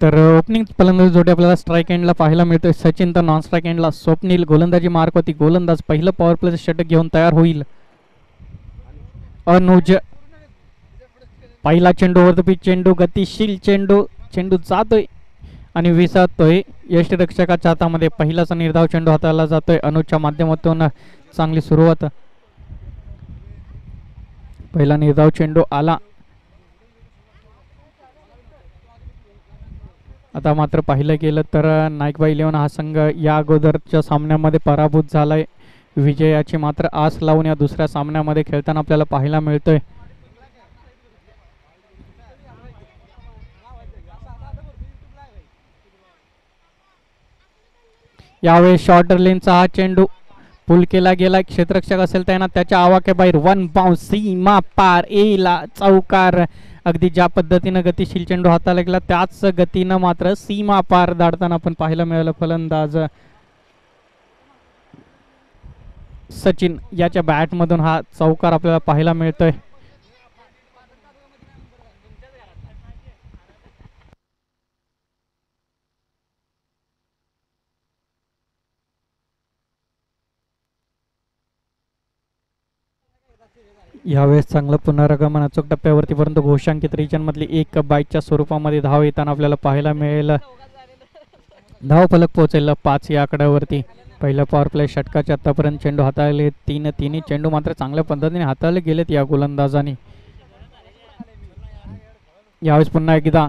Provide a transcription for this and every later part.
तर ओपनिंग फलंदाज जोडी आपल्याला स्ट्राईक एंडला पाहायला मिळतोय सचिन, तर नॉन स्ट्राईक एंडला स्वप्नील. गोलंदाजी मार्कवरती गोलंदाज पहिलं पॉवर प्लेचं षटक घेऊन तयार होईल. अनुज पहिला चेंडू वर द पिच, चेंडू गतिशील चेंडू, चेंडू जातोय आणि विसातोय यष्टीरक्षकाच्या हातामध्ये. पहिलाचा निर्धाव चेंडू हाताला जातोय. अनुजच्या माध्यमातून चांगली सुरुवात. पहिला निर्धाव चेंडू आला. आता मात्र पाहिलं गेलं तर नाईकबा 11 हा संघ या अगोदरच्या सामन्यामध्ये पराभूत झालाय. विजयाची मात्र आस लावून या दुसऱ्या सामन्यामध्ये खेळताना आपल्याला पाहायला मिळतोय. यावेळेस शॉर्ट लेनचा हा चेंडू पुल केला गेला. क्षेत्ररक्षक असेल त्यांना त्याच्या आवाक्याबाहेर वन बाउन्स, सीमा पार, एला चौकार. अगदी ज्या पद्धतीनं गतिशील चेंडू हाताला गेला त्याच गतीनं मात्र सीमा पार दाडताना आपण पाहायला मिळालं. फलंदाज सचिन याच्या बॅटमधून हा चौकार आपल्याला पाहायला मिळतोय. यावेळेस चांगलं पुनरागमन अचूक टप्प्यावरती, परंतु घोषांकित रिजन मधली एक बाईकच्या स्वरूपामध्ये धाव येताना आपल्याला पाहायला मिळेल. धाव फलक पोहोचेल 5 या आकड्यावरती. पहिल्या पॉवर प्ले षटकाच्या आतापर्यंत चेंडू हाताळले 3 चेंडू मात्र चांगल्या पद्धतीने हाताळले गेलेत या गोलंदाजांनी. यावेळेस पुन्हा एकदा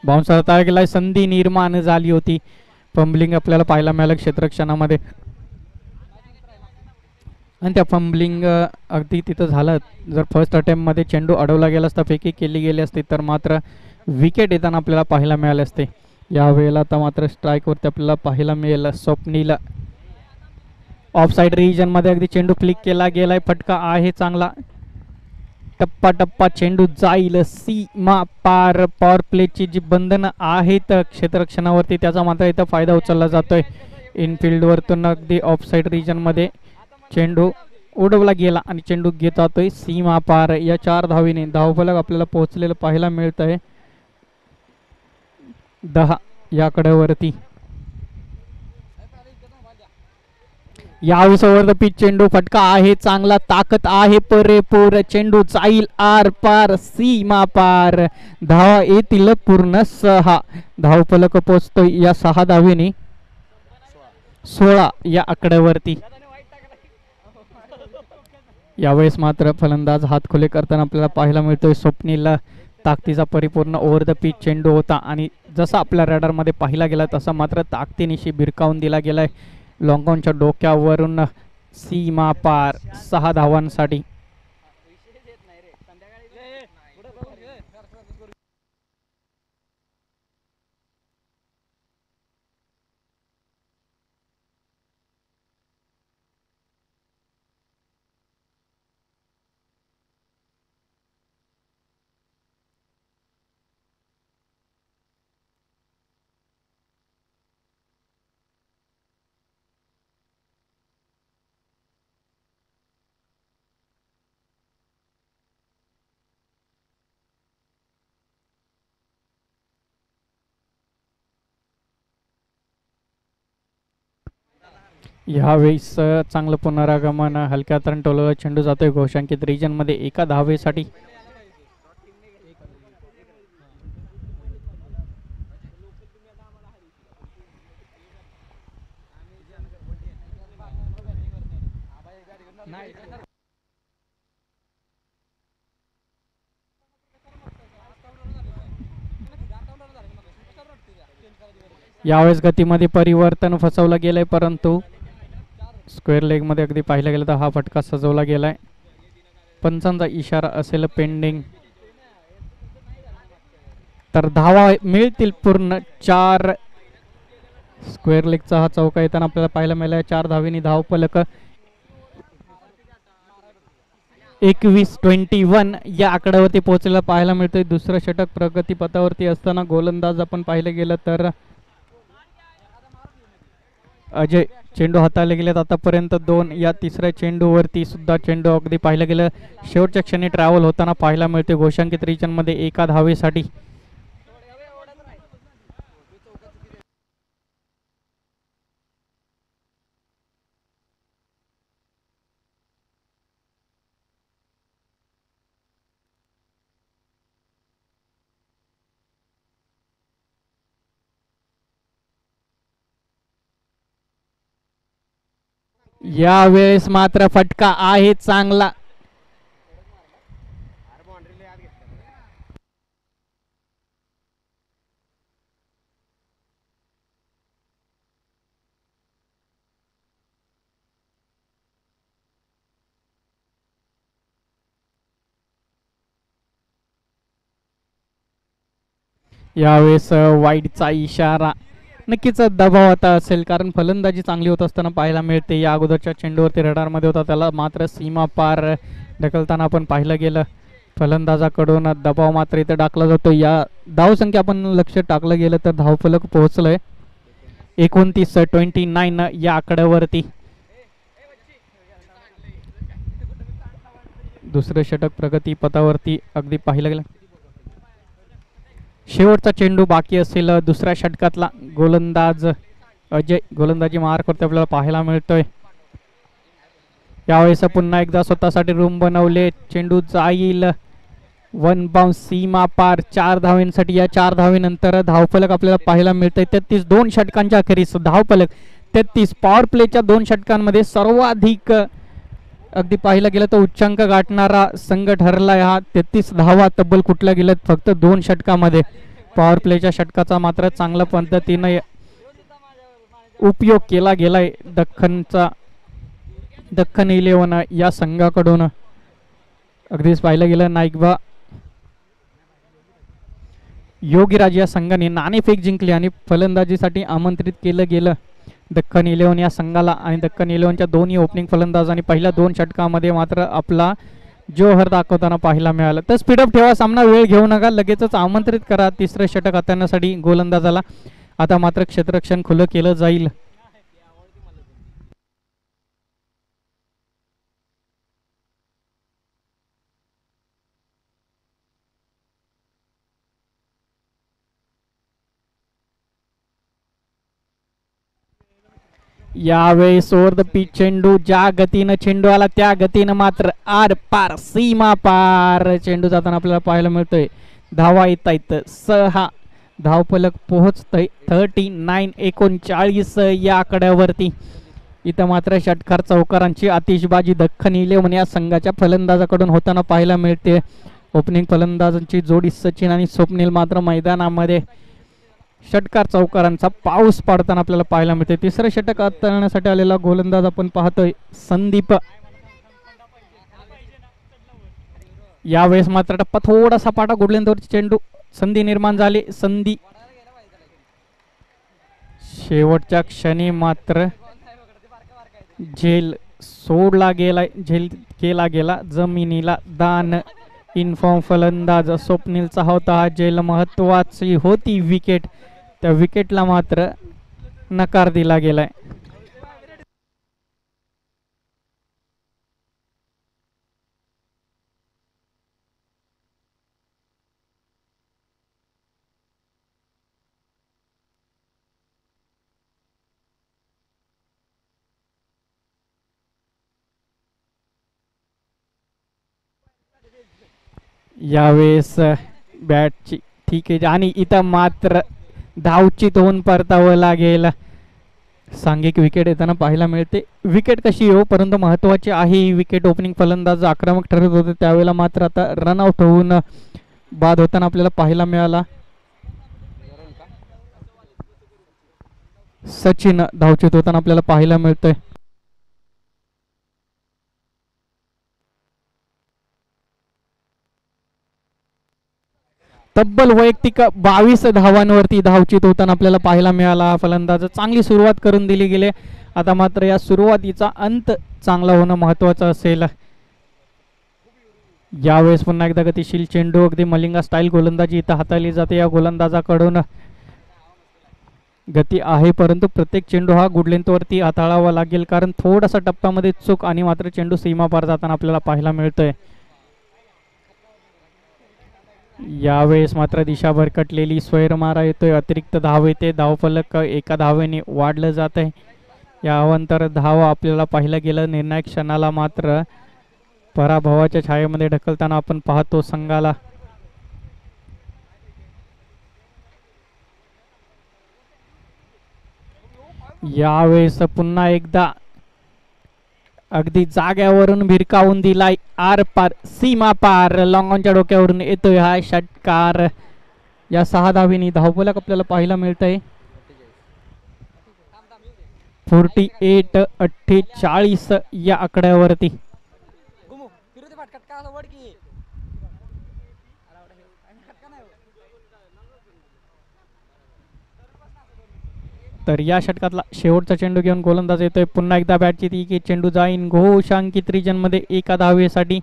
बाउन्स हाताळला गेलाय. संधी निर्माण झाली होती. फंबलिंग आपल्याला पाहायला मिळालं क्षेत्ररक्षणामध्ये आणि त्या फंबलिंग अगदी तिथं झालं. जर फर्स्ट अटेम्प्टमध्ये चेंडू अडवला गेला असता, फेकी केली गेली असती तर मात्र विकेट येताना आपल्याला पाहायला मिळाले असते. यावेळेला आता मात्र स्ट्राईकवरती आपल्याला पाहायला मिळेल स्वप्नील. ऑफ साईड रिजनमध्ये अगदी चेंडू क्लिक केला गेलाय. फटका आहे चांगला. टप्पा टप्पा चेंडू जाईल सीमा पार. पॉवर प्लेची जी बंधनं आहेत क्षेत्ररक्षणावरती त्याचा मात्र इथं फायदा उचलला जातोय. इनफिल्ड वरतून अगदी ऑफ साईड रिजनमध्ये चेंडू उडवला गेला आणि चेंडू घेत जातोय सीमा पार. या 4 धावीने धावफलक आपल्याला पोहोचलेलं पाहायला मिळत आहे 10 या कड्यावरती. यावेळेस ओव्हर द पिच चेंडू, फटका आहे चांगला, ताकद आहे पुरेपूर. चेंडू जाईल आर पार सीमा पार. धावा येतील पूर्ण 6. धावफलक पोहोचतोय या 6 धावीने 16 या आकड्यावरती. यावेळेस मात्र फलंदाज हात खुले करताना आपल्याला पाहायला मिळतोय स्वप्नील. ताकदीचा परिपूर्ण ओव्हर द पिच चेंडू होता आणि जसा आपल्या रडारमध्ये पाहिला गेला तसा मात्र ताकदीनिशी भिरकावून दिला गेलाय. लॉंगॉनच्या डोक्यावरून सीमा पार 6 धावांसाठी. यावेळेस चांगलं पुनरागमन. हलक्या तरंटोला चेंडू जातोय घोषांकित रिजन मध्ये 1 धावेसाठी. यावेळेस गतीमध्ये परिवर्तन फसवलं गेलंय, परंतु स्क्वेअर लेग मध्ये अगदी पाहिलं गेलं तर हा फटका सजवला गेलाय. पंचांचा इशारा असेल पेंडिंग. तर धावा मिळतील पूर्ण 4. स्क्वेअर लेगचा हा चौका येताना आपल्याला पाहायला मिळाला. 4 धावेनी धाव फलक 21-21 या आकड्यावरती पोहोचलेला पाहायला मिळतोय. दुसरं षटक प्रगती पथावरती असताना गोलंदाज आपण पाहिलं गेलं तर अजय चेंडू हाताळले गेलेत आतापर्यंत 2. या तिसऱ्या चेंडूवरती सुद्धा चेंडू अगदी पाहिलं गेलं शेवटच्या क्षणी ट्रॅव्हल होताना पाहायला मिळते घोषांकित रिजन मध्ये 1 धावेसाठी. यावेळेस मात्र फटका आहे चांगला. यावेळेस वाईडचा इशारा. नक्कीच दबाव आता असेल, कारण फलंदाजी चांगली होत असताना पाहायला मिळते. या अगोदरच्या चेंडूवरती रडारमध्ये होता, त्याला मात्र सीमा पार ढकलताना आपण पाहिलं गेलं. फलंदाजाकडून दबाव मात्र इथं टाकला जातो. या धावसंख्या आपण लक्ष टाकलं गेलं तर धावफलक पोहोचलंय 29 या आकड्यावरती. दुसरं षटक प्रगती पथावरती अगदी पाहिलं गेलं. शेवटचा चेंडू बाकी असेल दुसऱ्या षटकातला. गोलंदाज अजय गोलंदाजी मार्क वरती आपल्याला पाहायला मिळतोय. यावेळेस पुन्हा एकदा स्वतःसाठी रूम बनवले. चेंडू जाईल वन बाउन्स सीमा पार 4 धावांसाठी. या 4 धावेनंतर धावफलक आपल्याला पाहायला मिळतंय 33. 2 षटकांच्या अखेरीस धावफलक 33. पॉवर प्लेच्या 2 षटकांमध्ये सर्वाधिक अगदी पाहिलं गेलं तर उच्चांक गाठणारा संघ ठरलाय हा. 33 धावा तब्बल कुठल्या गेल्यात फक्त 2 षटकामध्ये. पॉवर प्लेच्या षटकाचा मात्र चांगल्या पद्धतीने उपयोग केला गेलाय दख्खन 11 या संघाकडून. अगदीच पाहिलं गेलं नाईकबा योगीराज या संघाने नाणेफेक जिंकली आणि फलंदाजीसाठी आमंत्रित केलं गेलं दख्खन 11 या संघाला. आणि दख्खन 11च्या दोन्ही ओपनिंग फलंदाजांनी पहिल्या 2 षटकामध्ये मात्र आपला जोहर दाखवताना पाहायला मिळालं. तर स्पीडअप ठेवा, सामना वेळ घेऊ नका, लगेचच आमंत्रित करा तिसरं षटक हाताळण्यासाठी गोलंदाजाला. आता मात्र क्षेत्ररक्षण खुलं केलं जाईल. यावेळेस ओव्हर द पिच चेंडू. ज्या गतीनं चेंडू आला त्या गतीनं मात्र आर पार सीमा पार चेंडू जाताना आपल्याला पाहायला मिळतोय. धावा येत आहेत 6. धावफलक पोहोचतोय 39 या आकड्यावरती. इथं मात्र षटकार चौकारांची आतिषबाजी दख्खन 11 या संघाच्या फलंदाजाकडून होताना पाहायला मिळते. ओपनिंग फलंदाजांची जोडी सचिन आणि स्वप्नील मात्र मैदानामध्ये षटकार चौकारांचा पाऊस पाडताना आपल्याला पाहायला मिळते. तिसरं षटक हाताळण्यासाठी आलेला गोलंदाज आपण पाहतोय संदीप. यावेळेस मात्र टप्पा थोडासा पाटा गुडलेंदवरची चेंडू. संधी निर्माण झाली. संधी शेवटच्या क्षणी मात्र झेल सोडला गेलाय. झेल केला गेला जमिनीला दान. इनफॉर्म फलंदाज स्वप्नीलचा होता हा झेल. महत्वाची होती विकेट, त्या विकेटला मात्र नकार दिला गेलाय. यावेळेस बॅटची ठीक आहे आणि इथं मात्र धावचित होऊन परतावं लागेल. सांघिक विकेट येताना पाहायला मिळते. विकेट कशी हो, परंतु महत्वाची आहे ही विकेट. ओपनिंग फलंदाज आक्रमक ठरत होते त्यावेळेला मात्र आता रनआउट होऊन बाद होताना आपल्याला पाहायला मिळाला. सचिन धावचित होताना आपल्याला पाहायला मिळतोय. तब्बल वैयक्तिक 22 धावांवरती धावचित होताना आपल्याला पाहायला मिळाला. फलंदाज चांगली सुरुवात करून दिली गेली. आता मात्र या सुरुवातीचा अंत चांगला होणं महत्वाचं असेल. यावेळेस पुन्हा एकदा गतिशील चेंडू. अगदी मलिंगा स्टाईल गोलंदाजी इथं हाताळली जाते. या गोलंदाजाकडून गती आहे परंतु प्रत्येक चेंडू हा गुड लेंथवरती हाताळावा लागेल, कारण थोडासा टप्प्यामध्ये चूक आणि मात्र चेंडू सीमा पार जाताना आपल्याला पाहायला मिळतोय. यावेळेस मात्र दिशा भरकटलेली स्वैर मारा येतोय. अतिरिक्त धाव येते. धावफलक 1 धावेने वाढलं जात आहे. यानंतर धाव आपल्याला पाहिलं गेलं. निर्णायक क्षणाला मात्र पराभवाच्या छायेमध्ये ढकलताना आपण पाहतो संघाला. यावेळेस पुन्हा एकदा अगदी जाग्यावरून भिरकावून दिलाय आर पार सीमा पार. लॉंगॉनच्या डोक्यावरून येतोय हा षटकार. या 6 धावेनी धावफलक आपल्याला पाहायला मिळतंय. 48-48 या आकड्यावरती. तर या षटकातला शेवटचा चेंडू घेऊन गोलंदाज येतोय. पुन्हा एकदा बॅटची ती की चेंडू जाईन घोषांकित रिजनमध्ये एका धावेसाठी.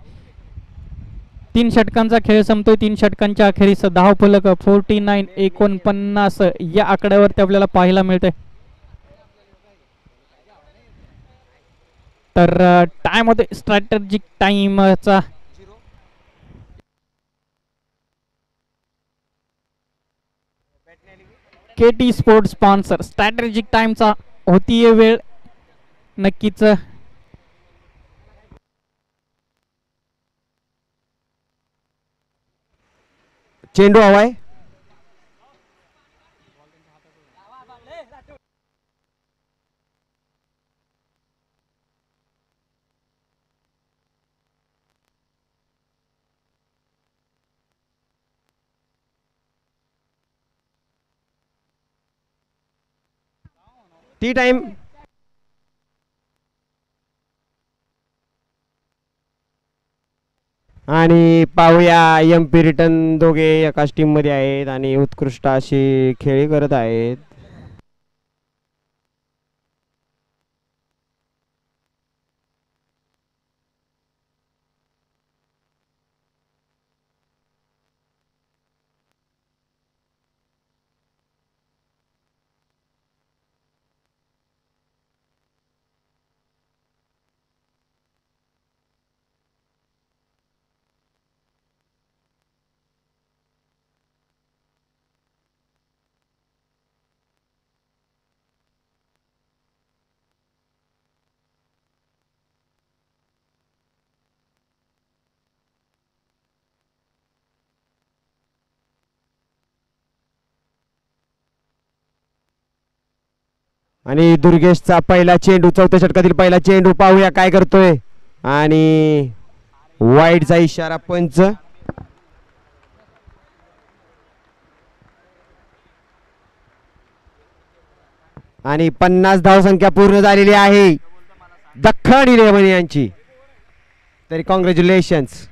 3 षटकांचा खेळ संपतोय. 3 षटकांच्या अखेरीस धावफलक 49-49 या आकड्यावरती आपल्याला पाहायला मिळतंय. तर टाइम होते स्ट्रॅटेजिक टाइमचा. केटी स्पोर्ट्स स्पॉन्सर स्ट्रॅटेजिक टाइमचा होतीये वेळ. नक्कीच चेंडू हवाय. Tea time. आणि पाहूया एम पी रिटर्न दोघे एकाच टीम मध्ये आहेत आणि उत्कृष्ट अशी खेळी करत आहेत. आणि दुर्गेशचा पहिला चेंडू, चौथ्या षटकातील पहिला चेंडू पाहूया काय करतोय. आणि वाईडचा इशारा पंच. आणि 50 धावसंख्या पूर्ण झालेली आहे दख्खन 11 यांची. तरी कॉंग्रॅच्युलेशन्स.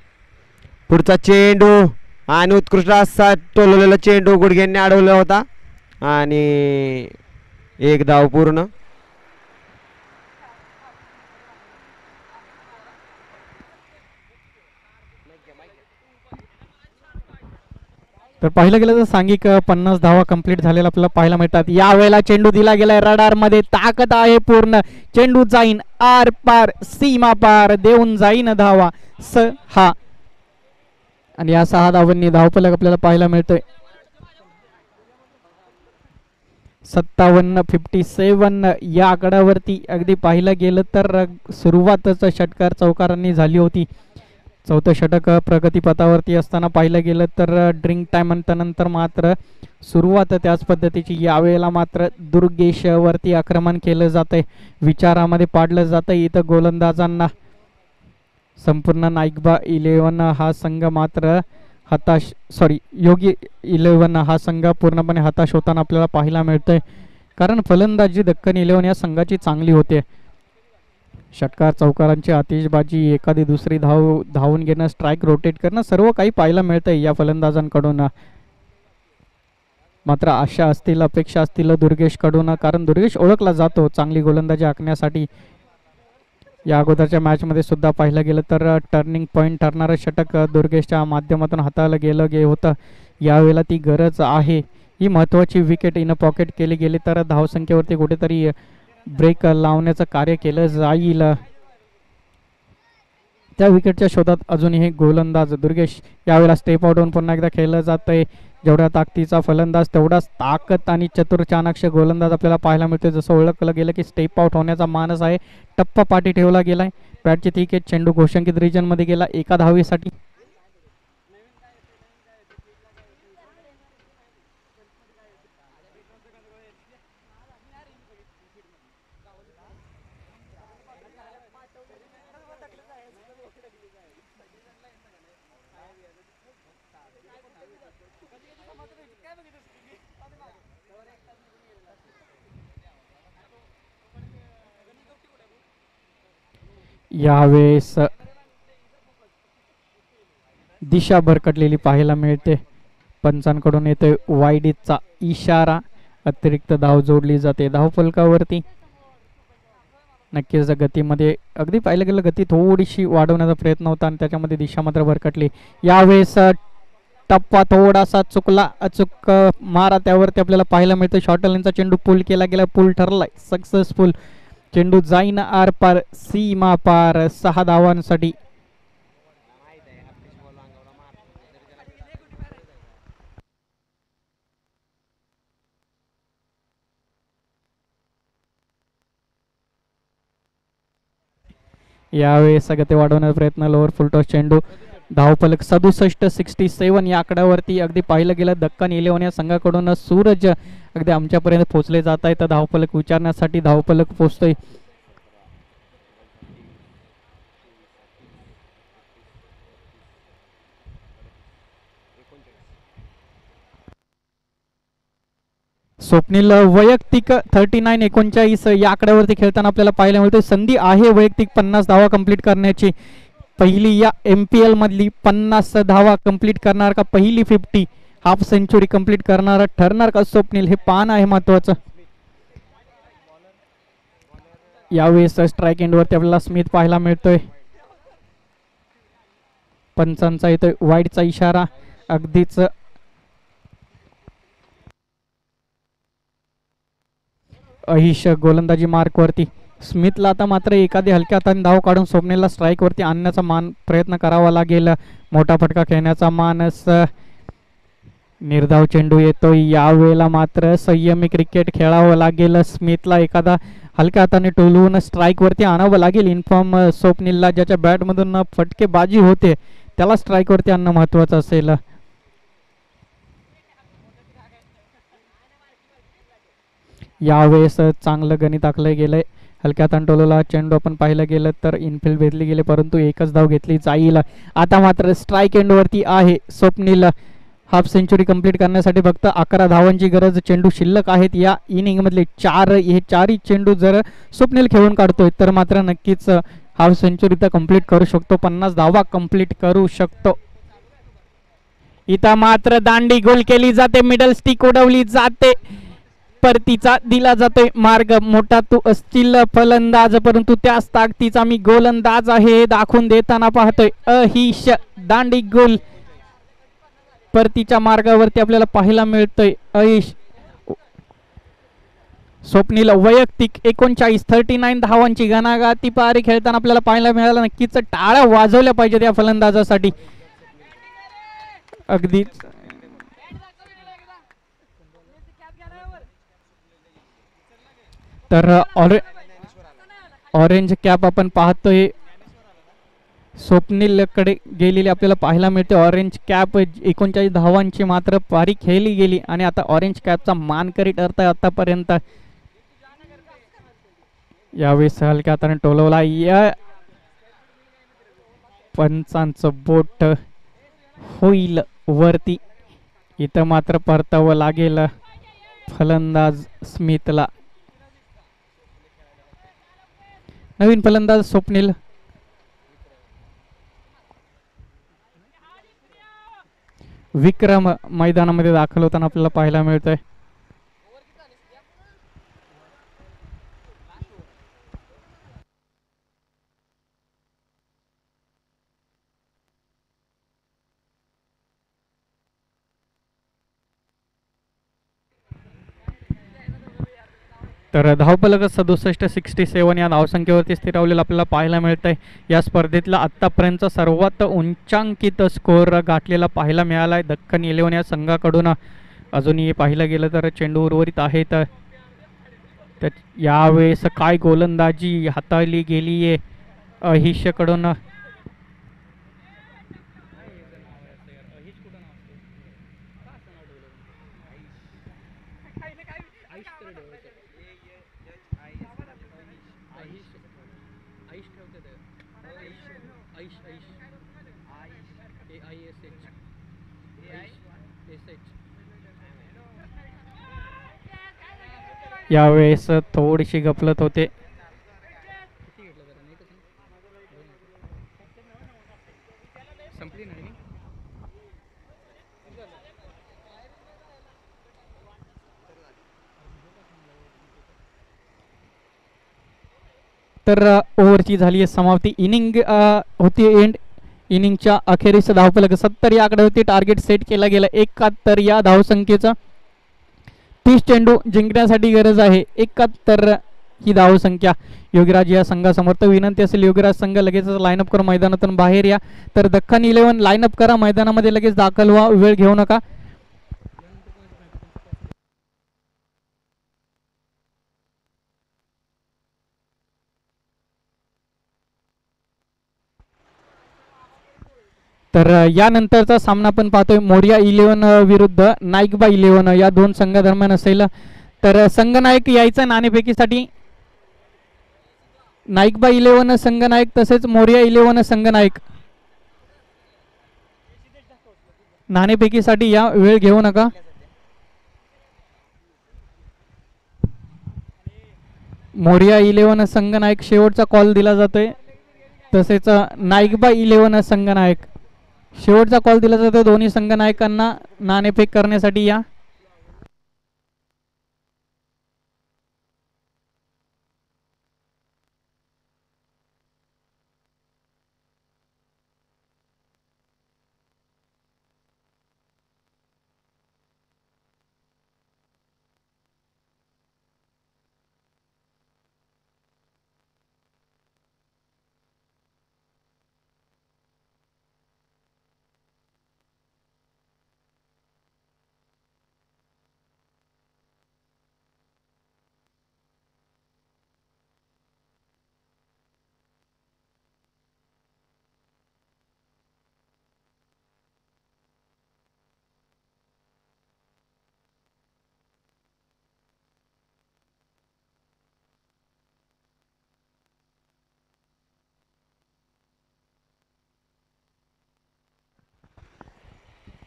पुढचा चेंडू आणि उत्कृष्ट असा टोललेला चेंडू गुडघ्यांनी अडवला होता आणि एक धाव पूर्ण. तर पाहिलं गेलं तर सांघिक 50 धावा कंप्लीट झालेला आपल्याला पाहायला मिळतात. यावेळेला चेंडू दिला गेलाय रडार मध्ये. ताकद आहे पूर्ण. चेंडू जाईन आर पार सीमा पार. देऊन जाईन धावा 6. आणि या 6 धावांनी धावफलक आपल्याला पाहायला मिळतोय 57-57 या आकड्यावरती. अगदी पाहिलं गेलं तर सुरुवातच षटकार चौकारांनी झाली होती. चौथं षटक प्रगतीपथावरती असताना पाहिलं गेलं तर ड्रिंक टाइम नंतर मात्र सुरुवात त्याच पद्धतीची. यावेळेला मात्र दुर्गेशवरती आक्रमण केलं जातंय. विचारामध्ये पाडलं जातं इथं गोलंदाजांना. संपूर्ण नाईकबा 11 हा संघ मात्र योगी 11 हा संघ पूर्णपणे हताश होताना आपल्याला पाहायला मिळतंय. कारण फलंदाजी दक्कन 11 या संघाची चांगली होते. षटकार चौकारांची आतिषबाजी, एखादी दुसरी धावून घेणं, स्ट्राईक रोटेट करणं, सर्व काही पाहायला मिळतंय या फलंदाजांकडून. मात्र आशा असतील, अपेक्षा असतील दुर्गेशकडून. कारण दुर्गेश ओळखला जातो चांगली गोलंदाजी आखण्यासाठी. या अगोदरच्या मॅचमध्ये सुद्धा पाहिलं गेलं तर टर्निंग पॉईंट ठरणारं षटक दुर्गेशच्या माध्यमातून हाताळलं गेलं होतं. यावेळेला ती गरज आहे. ही महत्त्वाची विकेट इन पॉकेट केली गेली तर धावसंख्येवरती कुठेतरी ब्रेक लावण्याचं कार्य केलं जाईल. त्या विकेटच्या शोधात अजूनही गोलंदाज दुर्गेश. यावेळेला स्टेप आउट होऊन पुन्हा एकदा खेळलं जात आहे. जेवढ्या ताकदीचा फलंदाज तेवढाच ताकद आणि चतुर चाणाक्ष गोलंदाज आपल्याला पाहायला मिळते. जसं ओळखलं गेलं की स्टेप आउट होण्याचा मानस आहे. टप्पा पाठी ठेवला गेलाय. बॅटची ती केच चेंडू घोषांकित रिजन मध्ये गेला एका धावेसाठी. यावेळेस दिशा भरकटलेली पाहायला मिळते. पंचांकडून येतोय वाईडीचा इशारा. अतिरिक्त धाव जोडली जाते धावफलकावरती. नक्कीच गतीमध्ये अगदी पाहिलं गेलं गती थोडीशी वाढवण्याचा प्रयत्न होता आणि त्याच्यामध्ये दिशा मात्र भरकटली. यावेळेस टप्पा थोडासा चुकला. अचूक मारा त्यावरती आपल्याला पाहायला मिळतं. शॉर्टलाईनचा चेंडू पुल केला गेला. पुल ठरलाय सक्सेसफुल. चेंडू जाईन आर पार सीमा पार 6 धावांसाठी. यावेळेस गती वाढवण्याचा प्रयत्न. लोअर फुलटॉस चेंडू. धावफलक 67-67 या आकड्यावरती अगदी पाहिलं गेलं दक्कन 11 या संघाकडून सूरज अगदी आमच्यापर्यंत पोहोचले जात आहे. तर धावफलक विचारण्यासाठी धावफलक पोहोचतोय. स्वप्नील वैयक्तिक 39-39 या आकड्यावरती खेळताना आपल्याला पाहायला मिळते. संधी आहे वैयक्तिक 50 धावा कंप्लीट करण्याची. पहिली या MPL मधली 50 धावा कंप्लीट करणार का? पहिली 50 हाफ सेंचुरी कंप्लीट करणारा ठरणार का स्वप्नील? हे पान आहे महत्वाचं. यावेळेस स्ट्राईक एंडवरती आपल्याला स्मिथ पाहायला मिळतोय. पंचांचा येतोय वाईडचा इशारा. अगदीच अहिश गोलंदाजी मार्कवरती. स्मिथला आता मात्र एखादी हलक्या हाताने धाव काढून स्वप्नीलला स्ट्राईक वरती आणण्याचा प्रयत्न करावा लागेल. मोठा फटका खेळण्याचा मानस. निर्धाव चेंडू येतोय. यावेळेला मात्र संयमी क्रिकेट खेळावं लागेल. स्मिथला एखादा हलक्या हाताने टोलवून स्ट्राईक वरती आणावं लागेल. इन्फॉर्म स्वप्नीलला ज्याच्या बॅटमधून फटकेबाजी होते त्याला स्ट्राईक वरती आणणं महत्वाचं असेल. यावेळेस चांगलं गणित आखलं गेलंय. हलक्या हाताने चेंडू आपण पाहिलं गेलं तर इनफिल्ड भेटली गेली परंतु एकच धाव घेतली जाईल. आता मात्र स्ट्राईक एंडवरती आहे स्वप्नील. हाफ सेंचुरी कंप्लीट करण्यासाठी फक्त 11 धावांची गरज. चेंडू शिल्लक आहेत या इनिंग मधले 4. हे 4ही चेंडू जर स्वप्नील खेळून काढतोय तर मात्र नक्कीच हाफ सेंचुरी तर कंप्लीट करू शकतो. 50 धावा कंप्लीट करू शकतो. इथं मात्र दांडी गोल केली जाते. मिडल स्टिक उडवली जाते. परतीचा दिला जातोय मार्ग. मोठा तू असतील फलंदाज परंतु त्याच ताकदीचा मी गोलंदाज आहे हे दाखवून देताना पाहतोय. अहिश दांडी गोल परतीच्या मार्गावरती आपल्याला पाहायला मिळतोय. अहिश स्वप्नील वैयक्तिक 39 धावांची घणाघाती पारी खेळताना आपल्याला पाहायला मिळाला. नक्कीच टाळ्या वाजवल्या पाहिजेत या फलंदाजासाठी. अगदीच तर ऑरेंज कॅप आपण पाहतोय स्वप्नील कडे गेलेली आपल्याला पाहायला मिळते. ऑरेंज कॅप 39 धावांची मात्र पारी खेळली गेली आणि आता ऑरेंज कॅपचा मानकरी ठरताय आतापर्यंत. यावेळेस हलक्या हाताने टोलवला. या पंचांचं बोट होईल वरती. इथं मात्र परतावं लागेल फलंदाज स्मिथला. नवीन फलंदाज स्वप्नील. विक्रम मैदानामध्ये दाखल होताना आपल्याला पाहायला मिळतोय. तर धावफलक 67-67 या धावसंख्येवरती स्थिरावलेला आपल्याला पाहायला मिळत आहे. या स्पर्धेतला आत्तापर्यंत सर्वात उंचांकित स्कोअर गाठलेला पाहायला मिळाला आहे दक्कन 11 या संघाकडून. अजूनही पाहिलं गेलं तर चेंडू उर्वरित आहेत. यावेळेस काय गोलंदाजी हाताळली गेली आहे अहिशकडून. यावेळेस थोडीशी गफलत होते. तर ओव्हरची झाली आहे समाप्ती. इनिंग होती एंड. इनिंगच्या अखेरीस धावफलक 70 या आकड्यावरती टार्गेट सेट केला गेला. 71 या धावसंख्येचा 30 चेंडू जिंकण्यासाठी गरज आहे. 71 ही धावसंख्या योगीराज या संघासमोर. तर विनंती असेल योगीराज संघ लगेचच लाईनअप करून मैदानातून बाहेर या. तर दख्खन 11 लाईनअप करा, मैदानामध्ये लगेच दाखल व्हा, वेळ घेऊ नका. तर यानंतरचा सामना आपण पाहतोय मोरिया 11 विरुद्ध नाईकबा 11 या दोन संघादरम्यान असेल. तर संघनायक यायचा नाणेफेकीसाठी. नाईकबा 11 संघनायक तसेच मोरिया 11 संघनायक. नाणेफेकीसाठी या, वेळ घेऊ नका. मोरिया 11 संघनायक शेवटचा कॉल दिला जातोय. तसेच नाईकबा 11 संघनायक शेवटचा कॉल दिला जातो. दोन्ही संघनायकांना नाणेफेक करण्यासाठी या.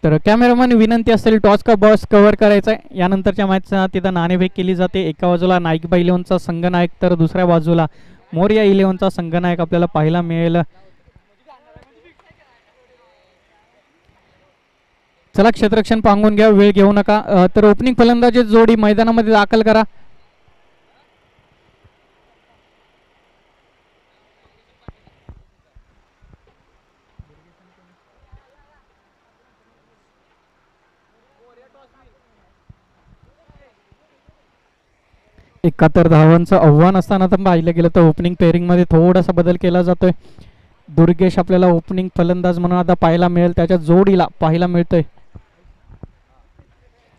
तर कॅमेरामॅन विनंती असेल टॉस का बॉस कव्हर करायचा आहे. यानंतरच्या मॅचचा तिथं नाणेफेक केली जाते. एका बाजूला नाईकबा 11चा संघनायक तर दुसऱ्या बाजूला मोरिया 11चा संघनायक आपल्याला पाहायला मिळेल. चला क्षेत्ररक्षण पांगून घ्या, वेळ घेऊ नका. तर ओपनिंग फलंदाजी जोडी मैदानामध्ये दाखल करा. एकाहत्तर धावांचं आव्हान असताना तर पाहिलं गेलं तर ओपनिंग पेअरिंग मध्ये थोडासा बदल केला जातोय. दुर्गेश आपल्याला ओपनिंग फलंदाज म्हणून आता पाहायला मिळेल. त्याच्या जोडीला पाहायला मिळतोय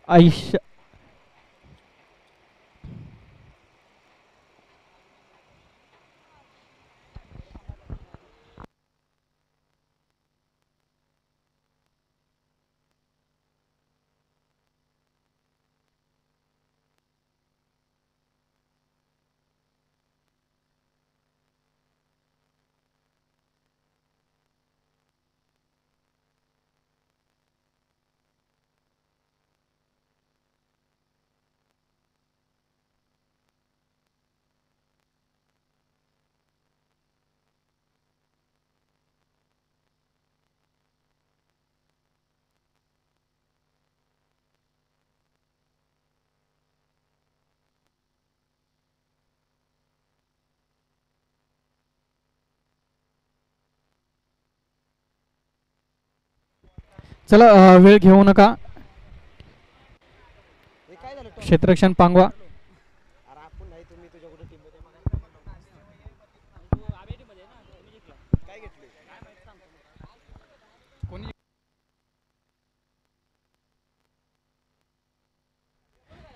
आयुष्य. चला वेळ घेऊ नका. क्षेत्ररक्षण पांगवा.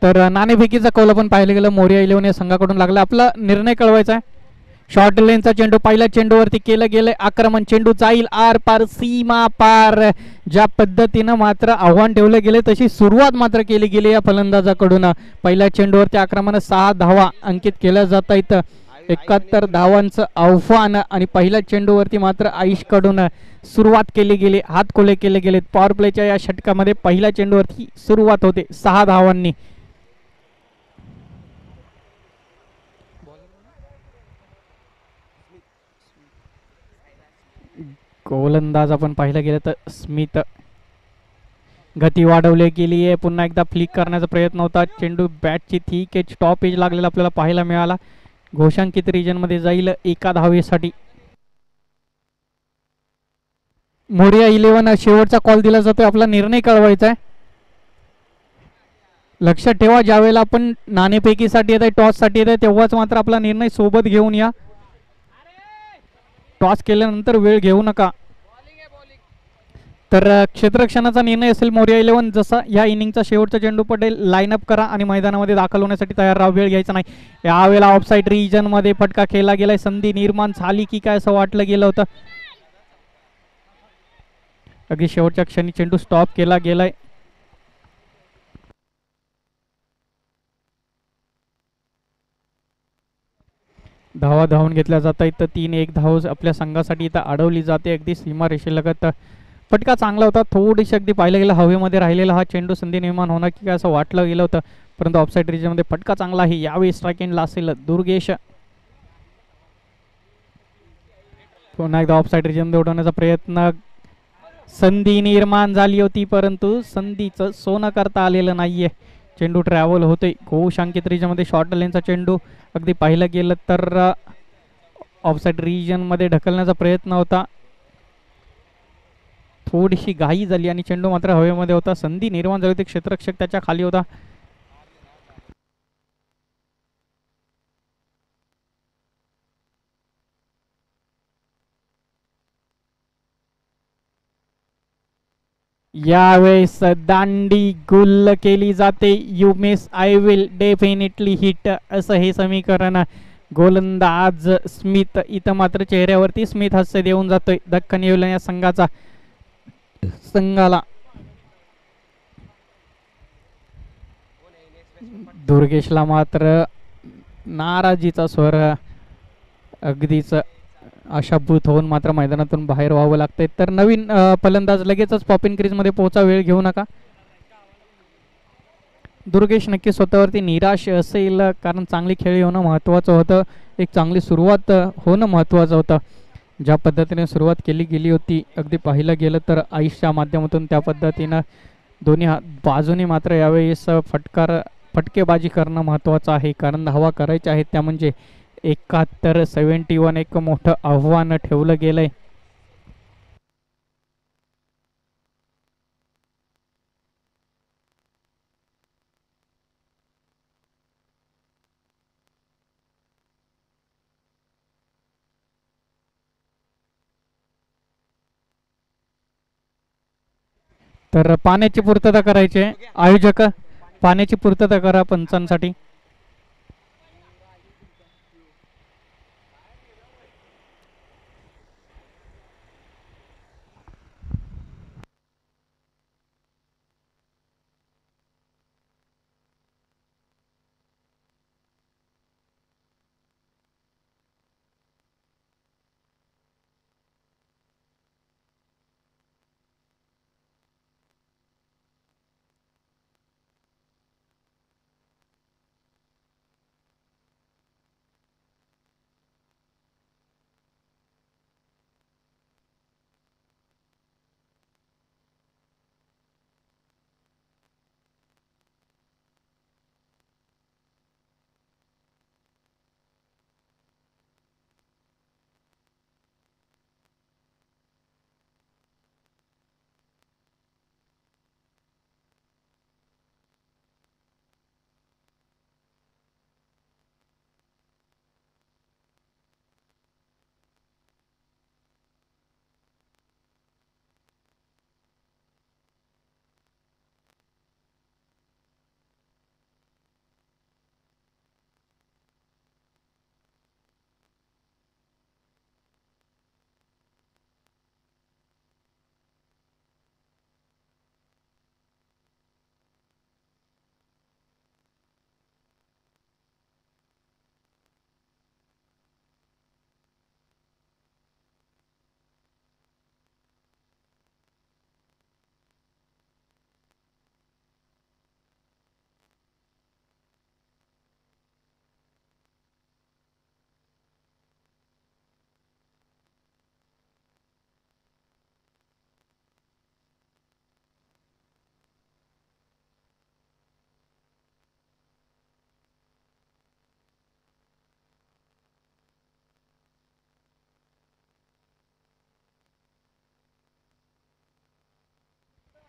तर नाणेफेकीचा कौल आपण पाहिलं गेलं मोरिया 11 या संघाकडून लागला. आपला निर्णय कळवायचा आहे. शॉर्ट लेनचा चेंडू पहिल्या चेंडूवरती केलं गेलंय आक्रमण. चेंडू जाईल आर पार सीमा पार. ज्या पद्धतीनं मात्र आव्हान ठेवलं गेले तशी सुरुवात मात्र केली गेली या फलंदाजाकडून. पहिल्या चेंडूवरती आक्रमण 6 धावा अंकित केल्या जात आहेत. 71 धावांचं आव्हान आणि पहिल्या चेंडूवरती मात्र आयुषकडून सुरुवात केली गेली, हात खुले केले गेलेत. पॉवर प्लेच्या या षटकामध्ये पहिल्या चेंडूवरती सुरुवात होते 6 धावांनी. गोलंदाज आपण पाहिलं गेलं तर स्मिथ. गती वाढवली गेली आहे, पुन्हा एकदा फ्लिक करण्याचा प्रयत्न होता. चेंडू बॅटची थिक एज टॉप एज लागलेला आपल्याला पाहायला मिळाला. घोषांकित रिजन मध्ये जाईल एका धावेसाठी. मोरिया 11 शेवटचा कॉल दिला जातोय, आपला निर्णय कळवायचा आहे. लक्षात ठेवा, ज्यावेळेला आपण नाणेफेकीसाठी येत आहे, टॉस साठी येत आहे, तेव्हाच मात्र आपला निर्णय सोबत घेऊन या. टॉस केल्यानंतर वेळ घेऊ नका. तर क्षेत्ररक्षणाचा निर्णय असेल मोरिया 11. जसा या इनिंगचा शेवटचा चेंडू पडेल लाईनअप करा आणि मैदानामध्ये दाखल होण्यासाठी तयार राहा, वेळ घ्यायचा नाही. यावेळेला ऑफसाईड रिजन मध्ये फटका खेळला गेलाय. संधी निर्माण झाली की काय असं वाटलं गेलं होतं. अगदी शेवटच्या क्षणी चेंडू स्टॉप केला गेलाय. धावा धावून घेतल्या जात आहेत. 3-1 धाव आपल्या संघासाठी इथं अडवली जाते. अगदी सीमा रेषेलगत फटका चांगला होता. थोडीशी अगदी पाहिलं गेलं हवेमध्ये राहिलेला हा चेंडू संधी निर्माण होणार की काय असं वाटलं गेलं होतं, परंतु ऑफसाईड रिजनमध्ये फटका चांगला आहे. यावेळी स्ट्राईक एंडला असेल दुर्गेश. पुन्हा एकदा ऑफसाईड रिजनमध्ये उडवण्याचा प्रयत्न. संधी निर्माण झाली होती, परंतु संधीचं सोनं करता आलेलं नाहीये. चेंडू ट्रॅव्हल होते घोषांकित रिजनमध्ये. शॉर्ट लेनचा चेंडू अगदी पाहिलं गेलं तर ऑफसाईड रिजनमध्ये ढकलण्याचा प्रयत्न होता. थोडीशी घाई झाली आणि चेंडू मात्र हवेमध्ये होता. संधी निर्माण झाली होती, क्षेत्ररक्षक त्याच्या खाली होता. यावेळेस दांडी गुल्ल केली जाते. You miss I will definitely hit असं हे समीकरण. गोलंदाज स्मिथ इथं मात्र चेहऱ्यावरती स्मिथ हास्य देऊन जातोय दख्खन येवला या संघाला. दुर्गेशला मात्र नाराजीचा स्वर अगदीच अशाभूत होऊन मात्र मैदानातून बाहेर व्हावं लागतंय. तर नवीन फलंदाज लगेचच पॉपिन क्रीज मध्ये पोहोचा, वेळ घेऊ नका. दुर्गेश नक्की स्वतःवरती निराश असेल, कारण चांगली खेळी होणं महत्त्वाचं होतं, एक चांगली सुरुवात होणं महत्त्वाचं होतं. ज्या पद्धतीने सुरुवात केली गेली होती, अगदी पाहिलं गेलं तर आयुषच्या माध्यमातून त्या पद्धतीनं दोन्ही बाजूने मात्र यावेळेस फटकेबाजी करणं महत्त्वाचं आहे, कारण धावा करायच्या आहेत. त्या म्हणजे 71-71 एक मोठं आव्हान ठेवलं गेलंय. तर पाण्याची पूर्तता करायची आहे. आयोजक पाण्याची पूर्तता करा पंचांसाठी.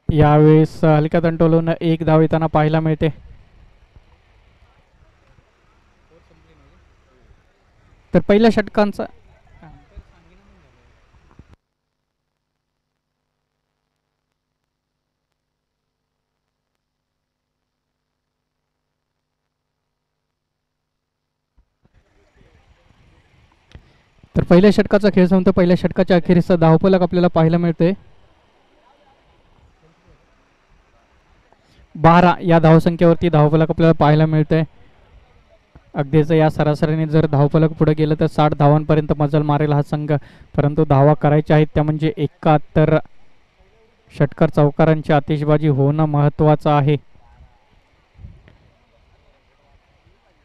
यावेळेस हलक्या तंटोलून एक धाव येताना पाहायला मिळते. तर पहिल्या षटकांचा तर पहिल्या षटकाचा खेळ संपतो. पहिल्या षटकाच्या अखेरीचा धावफलक आपल्याला पाहायला मिळते 12 या धावसंख्येवरती धावफलक आपल्याला पाहायला मिळते. अगदीच या सरासरीने जर धावफलक पुढे गेलं तर 60 धावांपर्यंत मजल मारेल हा संघ. परंतु धावा करायच्या आहेत त्या म्हणजे 71. षटकार चौकारांची आतिषबाजी होणं महत्वाचं आहे.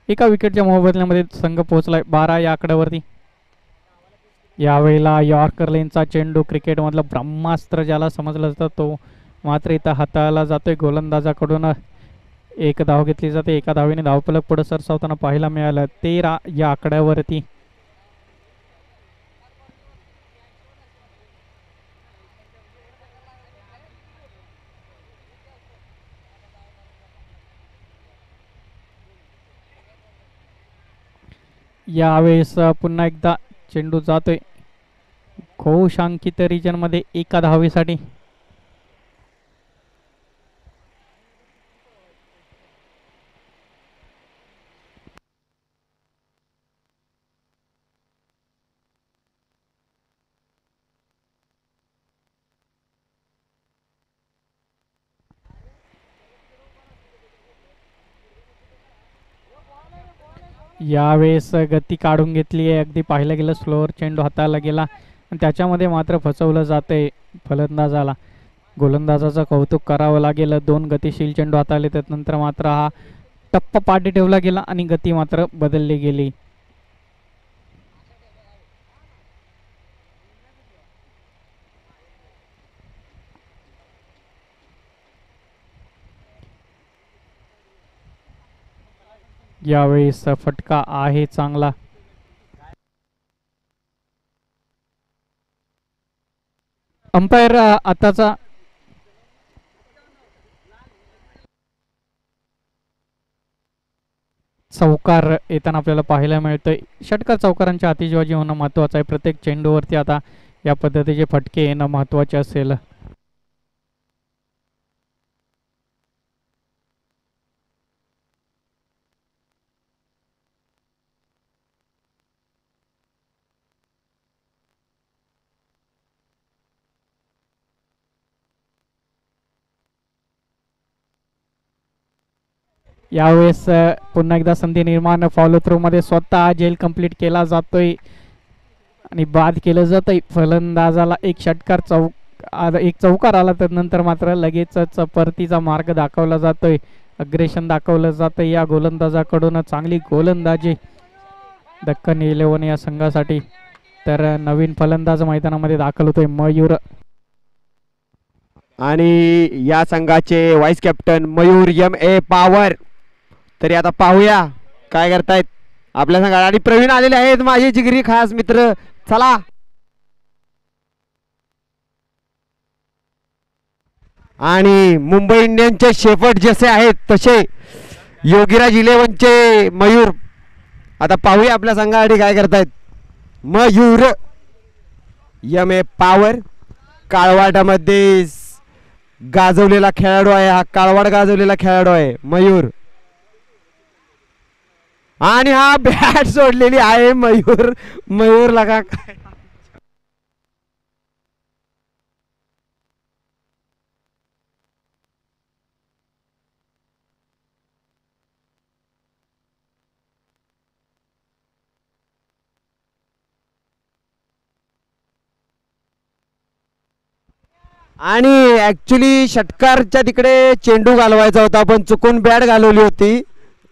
एका विकेटच्या मोबदल्यामध्ये संघ पोहोचलाय 12 या आकड्यावरती. यावेळेला यॉर्कर लेनचा चेंडू क्रिकेटमधलं ब्रह्मास्त्र ज्याला समजलं जातं तो मात्र इथं हाताळला जातोय गोलंदाजाकडून. एक धाव घेतली जाते. एका धावेने धावफलक पुढे सरसावताना पाहायला मिळालं 13 या आकड्यावरती. यावेळेस पुन्हा एकदा चेंडू जातोय घोषांकित रिजन मध्ये एका धावेसाठी. यावेळेस गती काढून घेतली आहे. अगदी पाहिलं गेलं स्लोअर चेंडू हाताळला गेला आणि त्याच्यामध्ये मात्र फसवलं जातंय फलंदाजाला. गोलंदाजाचं कौतुक करावं लागेल. 2 गतिशील चेंडू हाताळले त्यानंतर मात्र हा टप्प पाठी ठेवला गेला आणि गती मात्र बदलली गेली. यावेळेस फटका आहे चांगला. अंपायर आताचा चौकार येताना आपल्याला पाहायला मिळतंय. षटकार चौकारांची आतिषबाजी होणं महत्वाचं आहे. प्रत्येक चेंडूवरती आता या पद्धतीचे फटके येणं महत्वाचे असेल. यावेळेस पुन्हा एकदा संधी निर्माण फॉलो थ्रू मध्ये स्वतः झेल कंप्लीट केला जातोय आणि बाद केलं जातंय. फलंदाजाला एक षटकार एक चौकार आला तर नंतर मात्र लगेचच परतीचा मार्ग दाखवला जातोय. अग्रेशन दाखवलं जातं या गोलंदाजाकडून. चांगली गोलंदाजी दक्कन 11 या संघासाठी. तर नवीन फलंदाज मैदानामध्ये दाखल होतोय मयूर. आणि या संघाचे vice captain Mayur M.A. Pawar. तरी आता पाहूया काय करतायत आपल्या संघात. आणि प्रवीण आलेले आहेत माझे जिगरी खास मित्र. चला आणि मुंबई इंडियन्सचे शेफर्ड जसे आहेत तसे योगीराज 11चे मयूर. आता पाहूया आपल्या संघासाठी काय करतायत. मयूर M.A. पवार काळवाटामध्ये गाजवलेला खेळाडू आहे. हा काळवाड गाजवलेला खेळाडू आहे मयूर. आणि हा बॅट सोडलेली आहे मयूर लगा काय. आणि ऍक्च्युली षटकारच्या तिकडे चेंडू घालवायचा होता पण चुकून बॅट घालवली होती.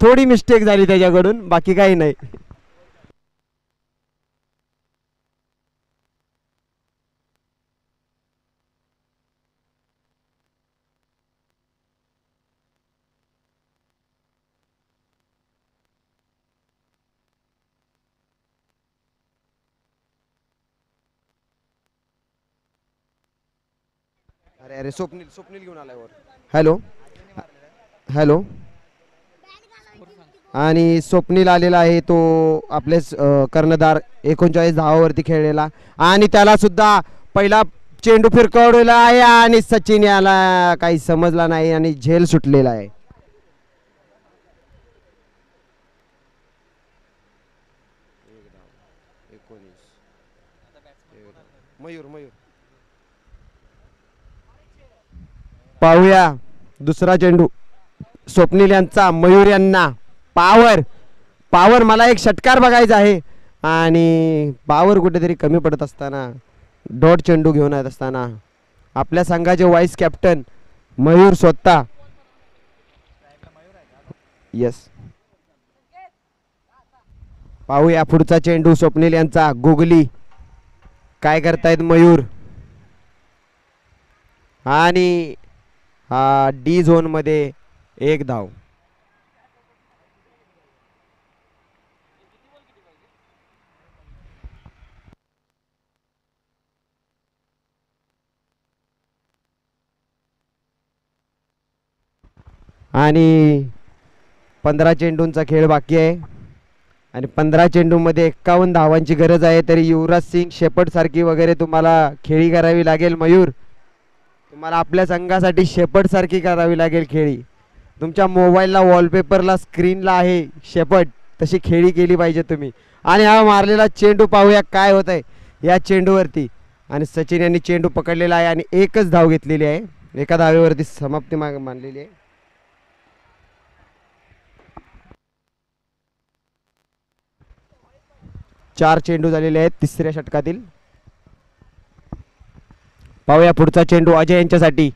थोडी मिस्टेक झाली त्याच्याकडून बाकी काही नाही. अरे अरे स्वप्नील स्वप्नील घेऊन आलाय वर. Hello hello. आणि स्वप्नील आलेला आहे तो आपलेच कर्णधार 39 धावावरती खेळलेला आणि त्याला सुद्धा पहिला चेंडू फिरकवलेला आहे आणि सचिन याला काही समजला नाही आणि झेल सुटलेला आहे. मयूर मयूर पाहूया दुसरा चेंडू स्वप्नील यांचा मयूर यांना पावर पावर मला एक षटकार बघायचा आहे आणि पावर कुठेतरी कमी पडत असताना डॉट चेंडू घेऊन येत असताना आपल्या संघाचे वाईस कॅप्टन मयूर स्वतः. यस पाहूया पुढचा चेंडू स्वप्नील यांचा गुगली काय करतायत मयूर आणि हा डी झोन मध्ये एक धाव. आणि 15 चेंडूंचा खेळ बाकी आहे आणि 15 चेंडूमध्ये 51 धावांची गरज आहे. तरी युवराज सिंग शेपट सारखी वगैरे तुम्हाला खेळी करावी लागेल मयूर. तुम्हाला आपल्या संघासाठी शेपट सारखी करावी लागेल खेळी. तुमच्या मोबाईलला वॉलपेपरला स्क्रीनला आहे शेपट तशी खेळी केली पाहिजे तुम्ही. आणि हा मारलेला चेंडू पाहूया काय होत आहे या चेंडूवरती. आणि सचिन यांनी चेंडू पकडलेला आहे आणि एकच धाव घेतलेली आहे. एका धावेवरती समाप्ती मानलेली आहे. चार चेंडू झालेले आहेत तिसऱ्या षटकातील. पाहूया पुढचा चेंडू अजय यांच्यासाठी.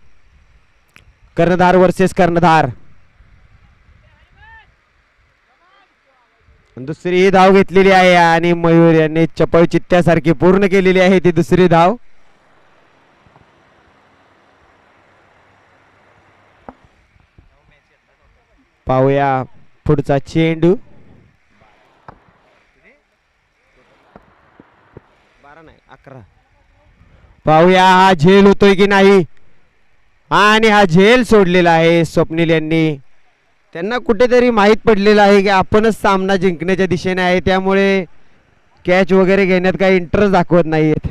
कर्णधार वर्सेस कर्णधार. दुसरी धाव घेतलेली आहे आणि मयूर यांनी चपळ चित्त्यासारखी पूर्ण केलेली आहे ती दुसरी धाव. पाहूया पुढचा चेंडू. 12 नाही 11. पाहूया हा झेल होतोय की नाही आणि हा झेल सोडलेला आहे स्वप्नील यांनी. त्यांना कुठेतरी माहीत पडलेलं आहे की आपणच सामना जिंकण्याच्या दिशेने आहे त्यामुळे कॅच वगैरे घेण्यात काही इंटरेस्ट दाखवत नाहीयेत.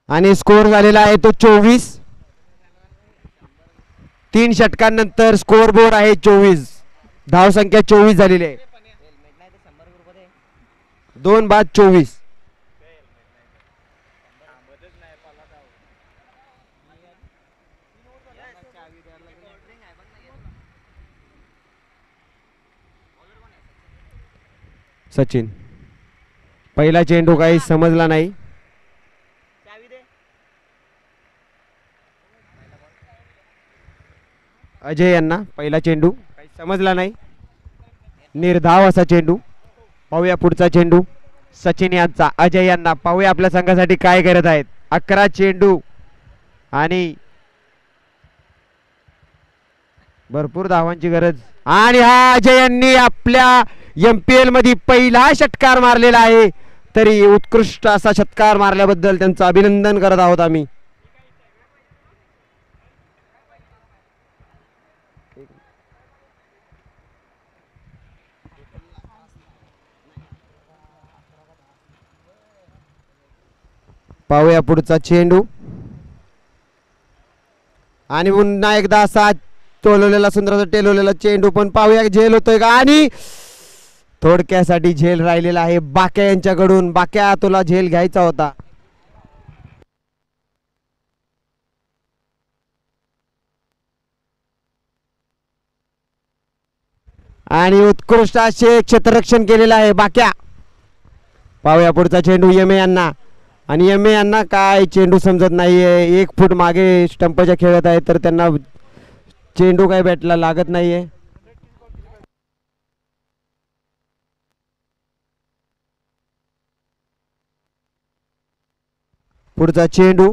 आणि स्कोर झालेला आहे तो 24. 3 षटकांनंतर स्कोर बोर्ड आहे 24. धाव संख्या 24 झालेली आहे. 2 बाद 24. सचिन पहिला चेंडू काही समजला नाही. अजय यांना पहिला चेंडू काही समजला नाही. निर्धाव असा चेंडू. पाहूया पुढचा चेंडू सचिन यांचा अजय यांना. पाहूया आपल्या संघासाठी काय करत आहेत. 11 चेंडू आणि भरपूर धावांची गरज. आणि हा अजय यांनी आपल्या MPL मध्ये पहिला षटकार मारलेला आहे. तरी उत्कृष्ट असा षटकार मारल्याबद्दल त्यांचं अभिनंदन करत आहोत आम्ही. पाहूया पुढचा चेंडू आणि पुन्हा एकदा असा टोलवलेला सुंदर टेलवलेला चेंडू. पण पाहूया झेल होतोय का आणि थोडक्यासाठी झेल राहिलेला आहे बाक्या यांच्याकडून. बाक्या तुला झेल घ्यायचा होता. आणि उत्कृष्ट असे क्षेत्ररक्षण केलेलं आहे बाक्या. पाहूया पुढचा चेंडू यमे यांना. आणि यमे यांना काय चेंडू समजत नाहीये. 1 फूट मागे स्टंपच्या खेळत आहे तर त्यांना चेंडू काय बॅटला लागत नाहीये. पुढचा चेंडू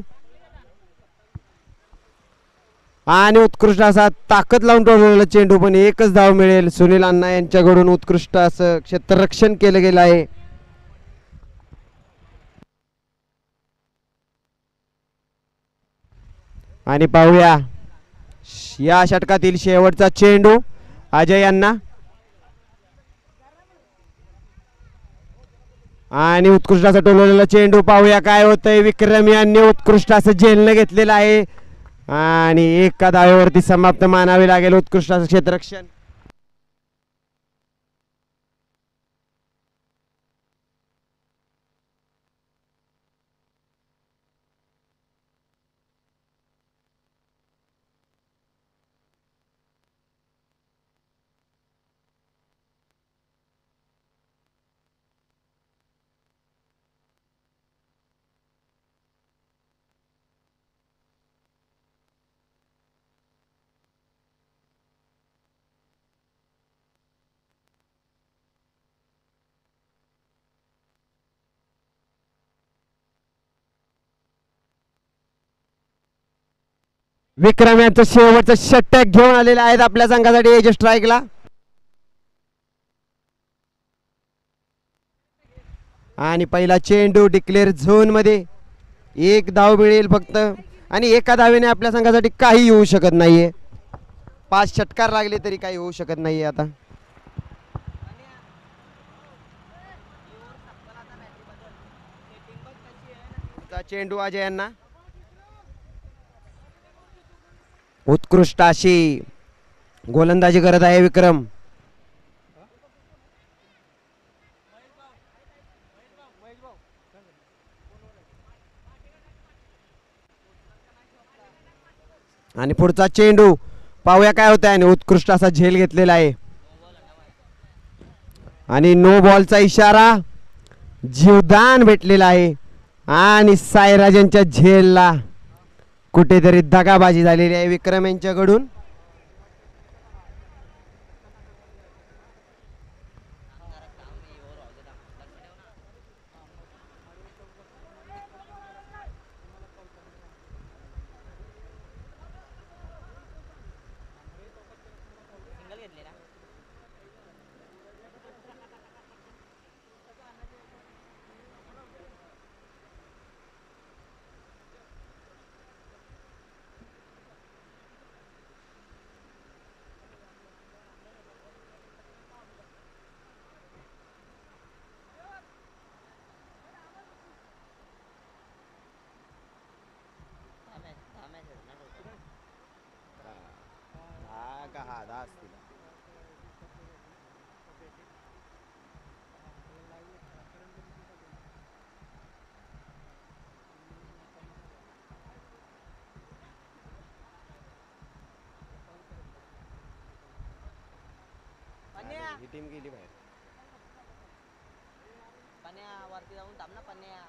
आणि उत्कृष्ट असा ताकद लावून ठेवलेला चेंडू, पण एकच धाव मिळेल. सुनील अण्णा यांच्याकडून उत्कृष्ट असं क्षेत्ररक्षण केलं गेलं आहे. आणि पाहूया या षटकातील शेवटचा चेंडू अजय यांना, आणि उत्कृष्ट असं टोलवलेला चेंडू. पाहूया काय होतंय. विक्रम यांनी उत्कृष्ट असं झेलनं घेतलेलं आहे आणि एका धावेवरती समाप्त मानावे लागेल. उत्कृष्ट असं क्षेत्ररक्षण. विक्रम यांचं शेवटचं षटक घेऊन आलेले आहेत आपल्या संघासाठी एज स्ट्राईकला. आणि पहिला चेंडू डिक्लेअर झोन मध्ये. एक धाव मिळेल फक्त, आणि एका धावेने आपल्या संघासाठी काही होऊ शकत नाहीये. 5 षटकार लागले तरी काही होऊ शकत नाहीये. आता चेंडू अजय यांना. उत्कृष्ट अशी गोलंदाजी करत आहे विक्रम. आणि पुढचा चेंडू पाहूया काय होत आहे. आणि उत्कृष्ट असा झेल घेतलेला आहे आणि नो बॉलचा इशारा, जीवदान भेटलेला आहे. आणि साईराजांच्या झेलला कुठेतरी दगाबाजी झालेली आहे विक्रम यांच्याकडून. ही टीम गेली बाहेर. पन्या वरती जाऊन थांब ना. पन्या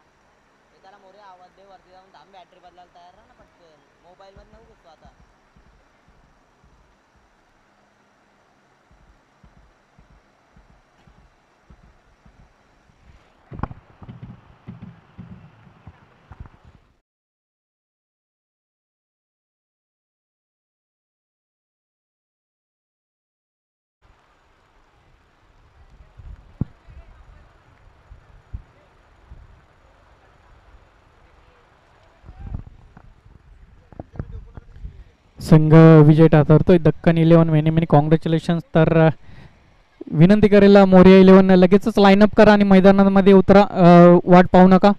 त्याला मोरे आवाज दे. वरती जाऊन थांब. बॅटरी बदलायला तयार ना पटकन. मोबाईल मध्ये नको घुसतो आता. संघ विजय ठरतोय. Deccan 11 many many congratulations. तर विनंती करेल मोरिया 11 लगेचच लाईनअप करा आणि मैदानामध्ये उतरा. वाट पाहू नका.